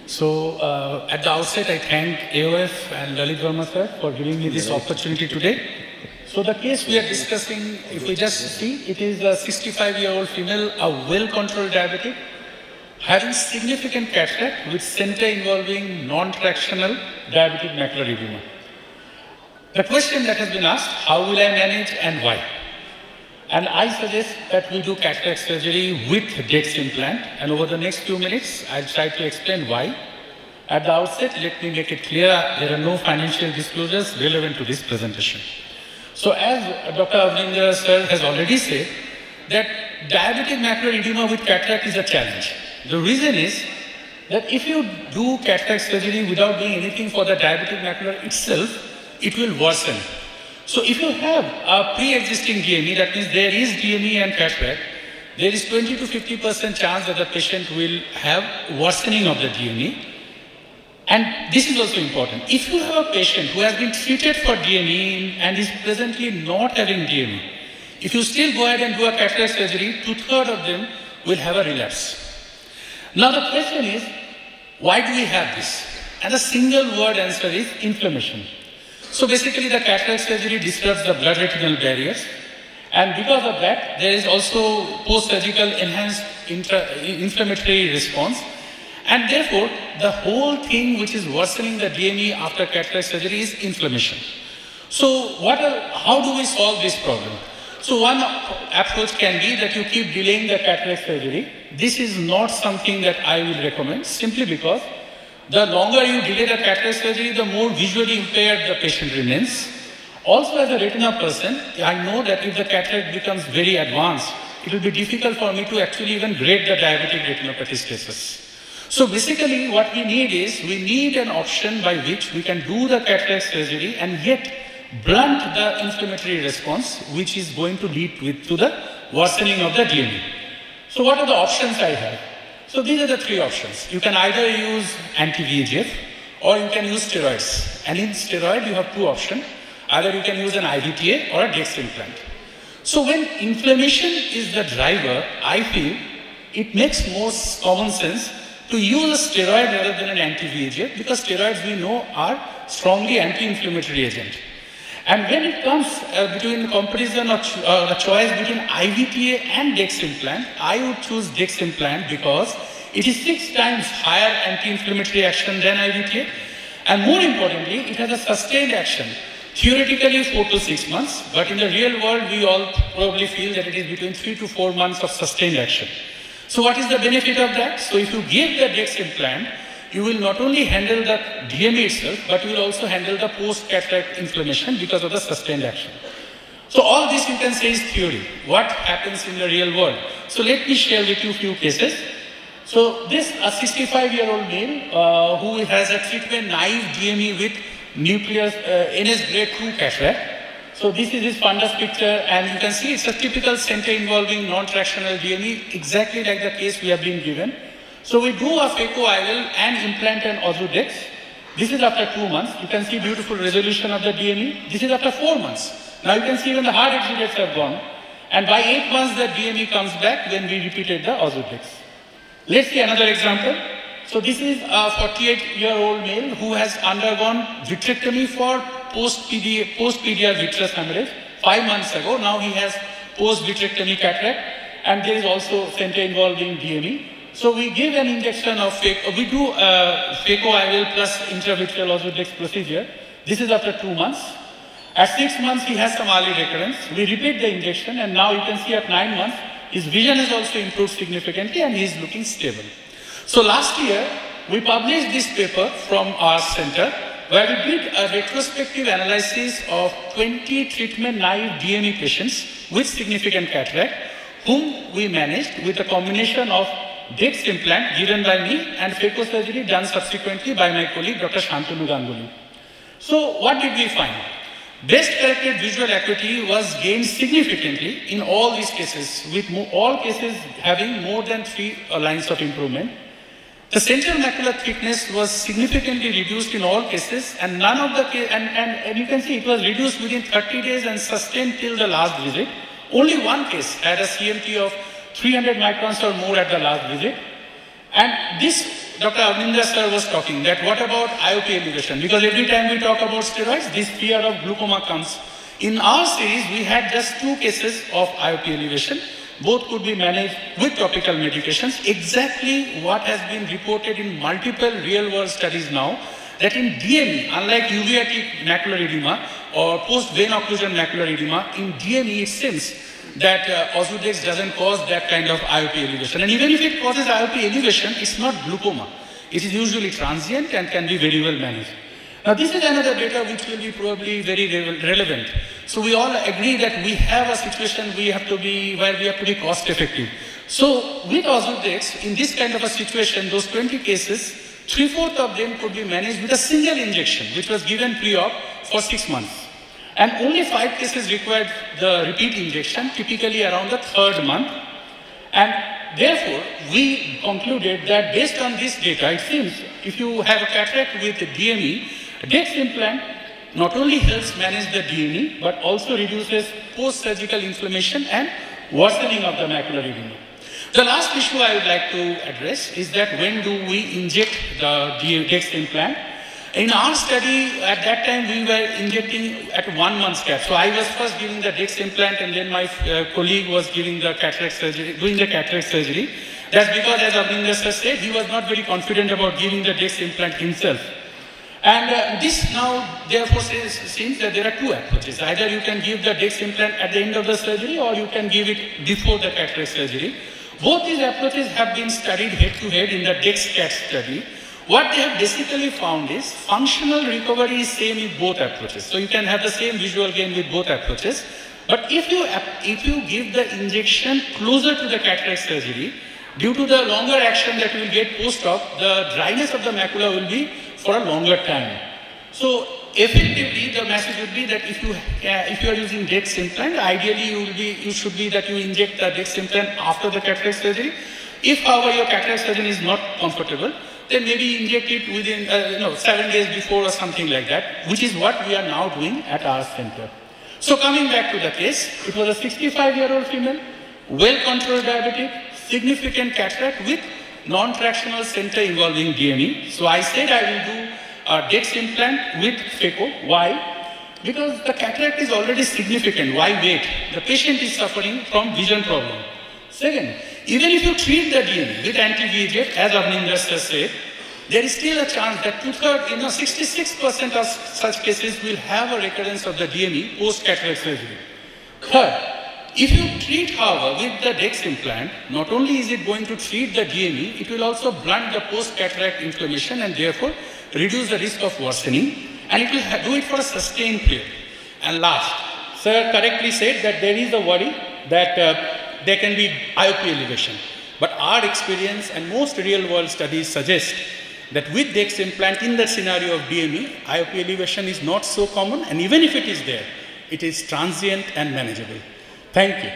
At the outset, I thank AOF and Lalit Verma sir for giving me this opportunity today. So the case we are discussing, if we just see, it is a 65-year-old female, a well-controlled diabetic, having significant cataract with center involving non-tractional diabetic macular edema. The question that has been asked, how will I manage and why? And I suggest that we do cataract surgery with DEX implant, and over the next few minutes, I'll try to explain why. At the outset, let me make it clear, there are no financial disclosures relevant to this presentation. So as Dr. Avlinger sir has already said, that diabetic macular edema with cataract is a challenge. The reason is that if you do cataract surgery without doing anything for the diabetic macula itself, it will worsen. So if you have a pre-existing DME, that means there is DME and cataract, there is 20 to 50% chance that the patient will have worsening of the DME. And this is also important. If you have a patient who has been treated for DME and is presently not having DME, if you still go ahead and do a cataract surgery, 2/3 of them will have a relapse. Now the question is, why do we have this? And the single word answer is inflammation. So basically the cataract surgery disrupts the blood retinal barriers, and because of that there is also post-surgical enhanced inflammatory response, and therefore the whole thing which is worsening the DME after cataract surgery is inflammation. So how do we solve this problem? So one approach can be that you keep delaying the cataract surgery. This is not something that I will recommend, simply because the longer you delay the cataract surgery, the more visually impaired the patient remains. Also, as a retina person, I know that if the cataract becomes very advanced, it will be difficult for me to actually even grade the diabetic retinopathy status. So basically what we need is, we need an option by which we can do the cataract surgery and yet blunt the inflammatory response, which is going to lead to the worsening of the DME. So what are the options I have? So these are the three options. You can either use anti-VEGF or you can use steroids. And in steroid, you have two options. Either you can use an IVTA or a DEX implant. So when inflammation is the driver, I feel it makes more common sense to use a steroid rather than an anti-VEGF, because steroids we know are strongly anti-inflammatory agent. And when it comes between comparison or a choice between IVTA and DEX implant, I would choose DEX implant because it is 6 times higher anti-inflammatory action than IVTA, and more importantly, it has a sustained action. Theoretically 4 to 6 months, but in the real world, we all probably feel that it is between 3 to 4 months of sustained action. So what is the benefit of that? So if you give the DEX implant, you will not only handle the DME itself, but you will also handle the post-cataract inflammation because of the sustained action. So all this you can say is theory. What happens in the real world? So let me share with you a few cases. So this, a 65-year-old male who has a treatment-naive DME with nucleus NS grade 2 cataract. So this is his fundus picture, and you can see it's a typical center involving non-tractional DME, exactly like the case we have been given. So we do a phaco-IOL and implant an Ozurdex. This is after 2 months. You can see beautiful resolution of the DME. This is after 4 months. Now you can see even the hard exudates have gone. And by 8 months the DME comes back when we repeated the Ozurdex. Let's see another example. So this is a 48-year-old male who has undergone vitrectomy for post-PDR vitreous hemorrhage 5 months ago. Now he has post-vitrectomy cataract, and there is also center involving DME. So we give an injection of we do phaco-IOL plus intravitreal Ozurdex procedure. This is after 2 months. At 6 months, he has some early recurrence. We repeat the injection, and now you can see at 9 months, his vision has also improved significantly, and he is looking stable. So last year, we published this paper from our center, where we did a retrospective analysis of 20 treatment-naive DME patients with significant cataract, whom we managed with a combination of DEX implant given by me and phaco surgery done subsequently by my colleague Dr. Shantanu Ganguly. So what did we find? Best corrected visual acuity was gained significantly in all these cases, with all cases having more than 3 lines of improvement. The central macular thickness was significantly reduced in all cases, and none of the and you can see it was reduced within 30 days and sustained till the last visit. Only one case had a CMT of 300 microns or more at the last visit. And this Dr. Avnindra sir was talking that what about IOP elevation? Because every time we talk about steroids, this fear of glaucoma comes. In our series, we had just 2 cases of IOP elevation. Both could be managed with topical medications. Exactly what has been reported in multiple real-world studies now, that in DME, unlike uveitic macular edema or post-vein occlusion macular edema, in DME it seems that Ozurdex doesn't cause that kind of IOP elevation. And even if it causes IOP elevation, it's not glaucoma. It is usually transient and can be very well managed. Now this is another data which will be probably very relevant. So we all agree that we have a situation where we have to be cost effective. So with Ozurdex, in this kind of a situation, those 20 cases, 3/4 of them could be managed with a single injection, which was given pre-op for 6 months. And only 5 cases required the repeat injection, typically around the 3rd month. And therefore, we concluded that based on this data, it seems if you have a cataract with DME, Dex implant not only helps manage the DME, but also reduces post-surgical inflammation and worsening of the macular edema. The last issue I would like to address is that when do we inject the Dex implant? In our study, at that time, we were injecting at 1 month gap. So I was first giving the Dex implant, and then my colleague was giving the cataract surgery, doing the cataract surgery. That's because, as Avnindra sir said, he was not very confident about giving the Dex implant himself. And this now, therefore, seems that there are 2 approaches. Either you can give the Dex implant at the end of the surgery, or you can give it before the cataract surgery. Both these approaches have been studied head-to-head in the DEX-CAT study. What they have basically found is functional recovery is same in both approaches. So you can have the same visual gain with both approaches. But if you give the injection closer to the cataract surgery, due to the longer action that you will get post-op, the dryness of the macula will be for a longer time. So effectively, the message would be that if you are using Dex implant, ideally you should be that you inject the Dex implant after the cataract surgery. If, however, your cataract surgeon is not comfortable, then maybe inject it within 7 days before or something like that, which is what we are now doing at our center. So coming back to the case, it was a 65-year-old female, well-controlled diabetic, significant cataract with non-tractional center involving DME. So I said I will do a Dex implant with phaco. Why? Because the cataract is already significant. Why wait? The patient is suffering from vision problem. Second, even if you treat the DME with anti-VEGF, as Avnindra sir said, there is still a chance that 66% of such cases will have a recurrence of the DME post-cataract surgery. Third, if you treat, however, with the Dex implant, not only is it going to treat the DME, it will also blunt the post-cataract inflammation and therefore reduce the risk of worsening, and it will do it for a sustained period. And last, sir correctly said that there is a worry that there can be IOP elevation. But our experience and most real-world studies suggest that with Dex implant in the scenario of DME, IOP elevation is not so common, and even if it is there, it is transient and manageable. Thank you.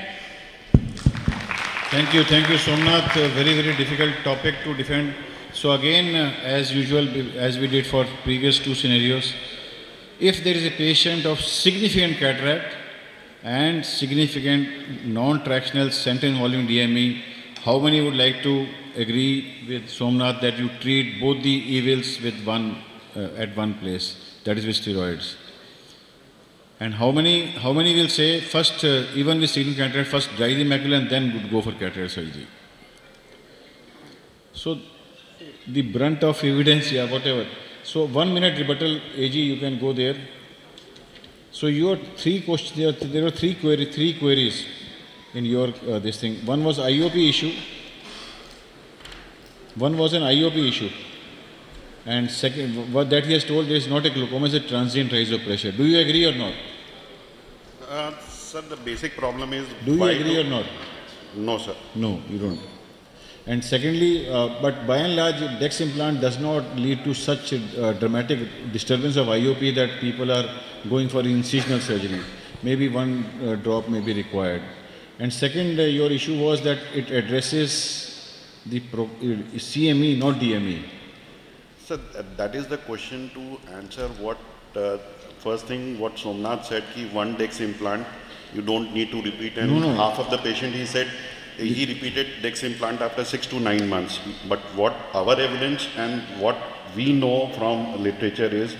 Thank you, Somnath. A very, very difficult topic to defend. So again, as usual, as we did for previous 2 scenarios, if there is a patient of significant cataract and significant non-tractional center involving DME, how many would like to agree with Somnath that you treat both the evils with at one place, that is with steroids? And how many will say first, even with significant cataract, first dry the macula and then would go for cataract surgery? So the brunt of evidence, yeah, whatever. So 1 minute rebuttal, AG, you can go there. So your 3 questions, there were 3 queries in your this thing. One was IOP issue. One was an IOP issue. And second, what that he has told, there is not a glaucoma, it's a transient rise of pressure. Do you agree or not? Sir, the basic problem is... Do you agree or not? No, sir. No, you don't. And secondly, but by and large, Dex implant does not lead to such dramatic disturbance of IOP that people are going for incisional surgery. Maybe 1 drop may be required. And second, your issue was that it addresses the CME, not DME. Sir, that is the question to answer. What first thing, what Somnath said, ki 1 Dex implant, you don't need to repeat, and half of the patient, he said, he repeated DEX implant after 6 to 9 months. But what our evidence and what we know from literature is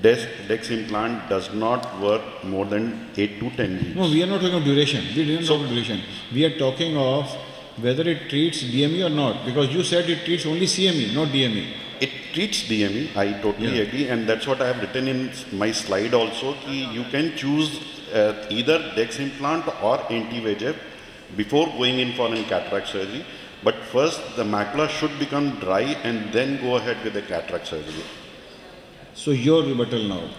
DEX implant does not work more than 8 to 10 weeks. No, we are not talking of duration. We didn't talk of duration. We are talking of whether it treats DME or not. Because you said it treats only CME, not DME. It treats DME, I totally agree, and that's what I have written in my slide also, ki you can choose either DEX implant or anti-VEGF before going in for a cataract surgery. But first, the macula should become dry and then go ahead with the cataract surgery. So your rebuttal now.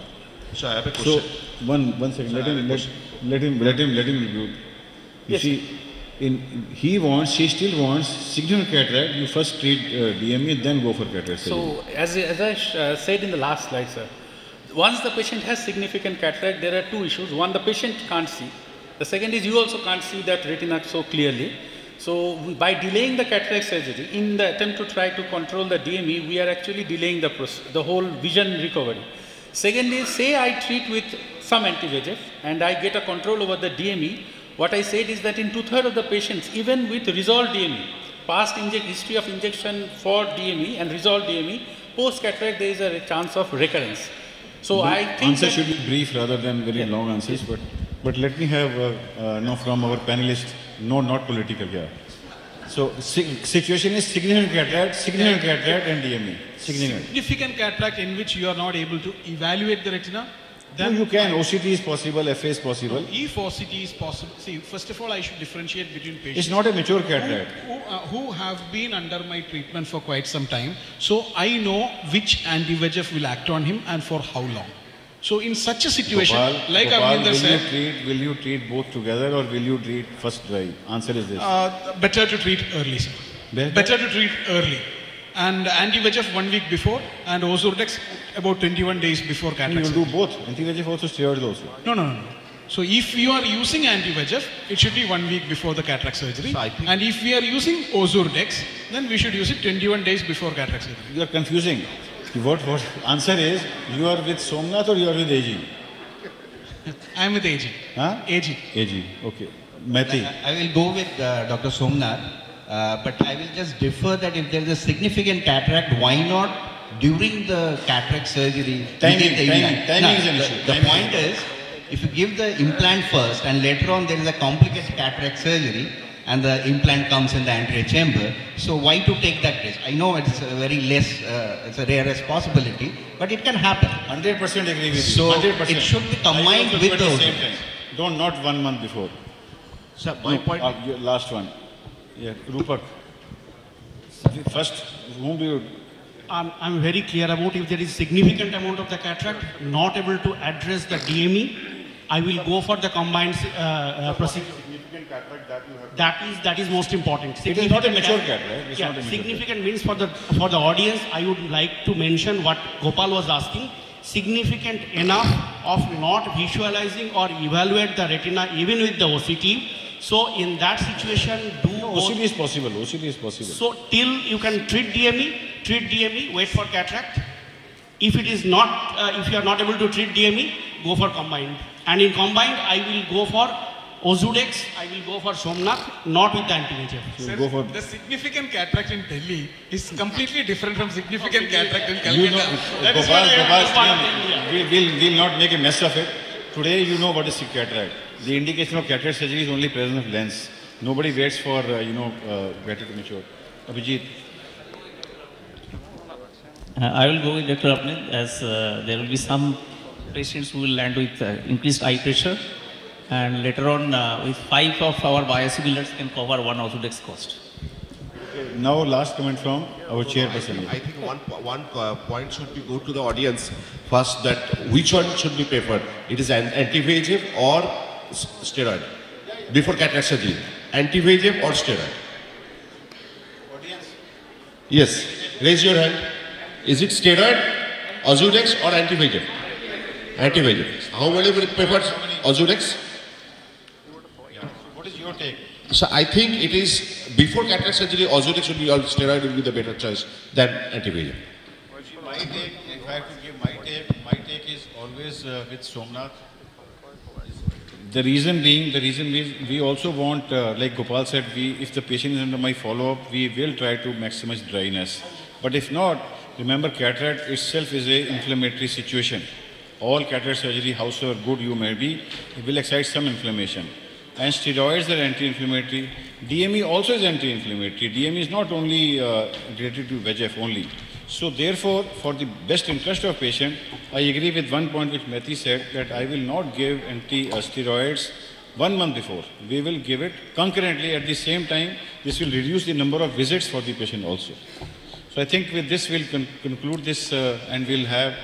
So I have a question. So one second. Let him review. You see, she still wants significant cataract. You first treat DME, then go for cataract surgery. So, as I said in the last slide, sir, once the patient has significant cataract, there are two issues. One, the patient can't see. The second is you also can't see that retina so clearly. So, by delaying the cataract surgery, in the attempt to try to control the DME, we are actually delaying the whole vision recovery. Second is, say I treat with some anti-VEGF and I get a control over the DME. What I said is that in 2/3 of the patients, even with resolved DME, past history of injection for DME and resolved DME, post-cataract there is a chance of recurrence. So I think answer should be brief rather than very long answers. But let me have from our panelists, not political here. So situation is significant cataract and DME. Significant cataract in which you are not able to evaluate the retina. Then you can. OCT is possible, FA is possible. If OCT is possible, see, first of all, I should differentiate between patients. It's not a mature cataract. Who have been under my treatment for quite some time. So I know which anti-VEGF will act on him and for how long. So in such a situation, like Arvinder said, will you treat both together or will you treat first dry? Answer is this. Better to treat early, sir. Better to treat early. And anti-VEGF 1 week before and Ozurdex about 21 days before cataract. You will do both. Anti-VEGF also, steroids also. No. So if you are using anti-VEGF, it should be 1 week before the cataract surgery. So and if we are using Ozurdex, then we should use it 21 days before cataract surgery. You are confusing. What answer is, you are with Somnath or you are with AG? I am with AG. Huh? AG. AG, okay. Mehti. I will go with Dr. Somnath, but I will just differ that if there is a significant cataract, why not during the cataract surgery? Timing is an issue. The point is, if you give the implant first and later on there is a complicated cataract surgery, and the implant comes in the anterior chamber. So why to take that risk? I know it's a very less, it's a rarest possibility, but it can happen. 100% agree with you. So 100%. it should be combined with those. Not 1 month before. Sir, my point. Last one. Yeah, Rupak. First, whom do you? I'm very clear about if there is significant amount of the cataract not able to address the DME, I will go for the combined procedure. That is most important. It is not a mature cataract. Yeah, significant means for the audience, I would like to mention what Gopal was asking. Significant enough of not visualizing or evaluate the retina even with the OCT. So in that situation, OCT is possible. OCT is possible. So till you can treat DME, wait for cataract. If it is not, if you are not able to treat DME, go for combined. And in combined, I will go for Ozurdex, I will go for Somnath, not with the anti-VEGF. The significant cataract in Delhi is completely different from significant cataract in Calcutta. We'll not make a mess of it. Today you know what is cataract. The indication of cataract surgery is only presence of lens. Nobody waits for, cataract to mature. Abhijit. I will go with Dr. Apne as there will be some patients who will land with increased eye pressure. And later on, with 5 of our biosimilars can cover 1 Ozurdex cost. Okay. Now, last comment from our chairperson. I think one point should be go to the audience first, that which one should be preferred? It is an anti-VEGF or steroid before cataract surgery. Anti-VEGF or steroid? Audience. Yes. Raise your hand. Is it steroid, Ozurdex or anti-VEGF? Anti-VEGF. How many will prefer Ozurdex? Your take? So I think it is before cataract surgery, Ozurdex should be, or steroid will be the better choice than anti-VEGF. My take, if I have to give my take is always with Somnath. The reason being, we also want, like Gopal said, if the patient is under my follow-up, we will try to maximize dryness. But if not, remember cataract itself is a inflammatory situation. All cataract surgery, however good you may be, it will excite some inflammation. And steroids are anti-inflammatory. DME also is anti-inflammatory. DME is not only related to VEGF only. So therefore, for the best interest of patient, I agree with one point which Mehti said, that I will not give anti-steroids 1 month before. We will give it concurrently at the same time. This will reduce the number of visits for the patient also. So I think with this we'll conclude this and we'll have